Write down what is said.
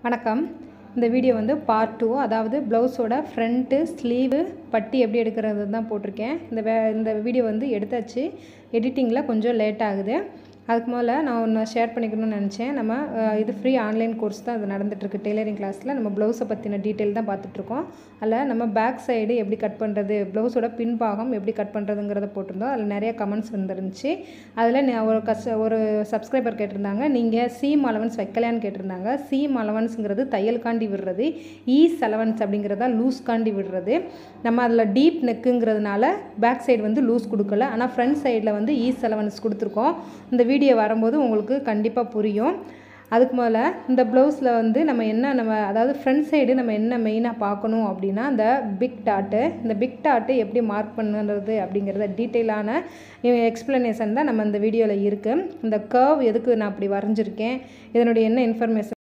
வணக்கம். இந்த வீடியோ வந்து பார்ட் 2, அதாவது ப்ளவுஸோட ஃப்ரண்ட்டு ஸ்லீவு பட்டி எப்படி எடுக்கிறது தான் போட்டிருக்கேன். இந்த வீடியோ வந்து எடுத்தாச்சு. எடிட்டிங்கில் கொஞ்சம் லேட் ஆகுது. அதுக்கு முதல்ல நான் ஒன்று ஷேர் பண்ணிக்கணும்னு நினச்சேன். நம்ம இது ஃப்ரீ ஆன்லைன் கோர்ஸ் தான் அது நடந்துகிட்ருக்கு. டெய்லரிங் கிளாஸில் நம்ம ப்ளவுஸை பற்றின டீட்டெயில் தான் பார்த்துட்ருக்கோம். அதில் நம்ம பேக் சைடு எப்படி கட் பண்ணுறது, ப்ளவுஸோட பின்பாகம் எப்படி கட் பண்ணுறதுங்கிறத போட்டிருந்தோம். அதில் நிறைய கமெண்ட்ஸ் வந்துருந்துச்சு. அதில் ஒரு சப்ஸ்கிரைபர் கேட்டிருந்தாங்க, நீங்கள் சீம் அலவன்ஸ் வைக்கலையான்னு கேட்டிருந்தாங்க. சீம் அலவன்ஸுங்கிறது தையல்காண்டி விடுறது, ஈஸ் அலவன்ஸ் அப்படிங்கிறதா லூஸ்காண்டி விடுறது. நம்ம அதில் டீப் நெக்குங்கிறதுனால பேக் சைடு வந்து லூஸ் கொடுக்கல, ஆனால் ஃப்ரண்ட் சைடில் வந்து ஈஸ் அலவன்ஸ் கொடுத்துருக்கோம். இந்த வீடியோ வரும்போது உங்களுக்கு கண்டிப்பாக புரியும். அதுக்கு மேலே இந்த ப்ளவுஸில் வந்து அதாவது ஃப்ரண்ட் சைடு நம்ம என்ன மெயினாக பார்க்கணும் அப்படின்னா, இந்த பிக் டாட்டு எப்படி மார்க் பண்ணுறது அப்படிங்கிறத டீட்டெயிலான எக்ஸ்ப்ளனேஷன் தான் நம்ம இந்த வீடியோவில் இருக்குது. இந்த கர்வ் எதுக்கு நான் அப்படி வரைஞ்சிருக்கேன், இதனுடைய என்ன இன்ஃபர்மேஷன்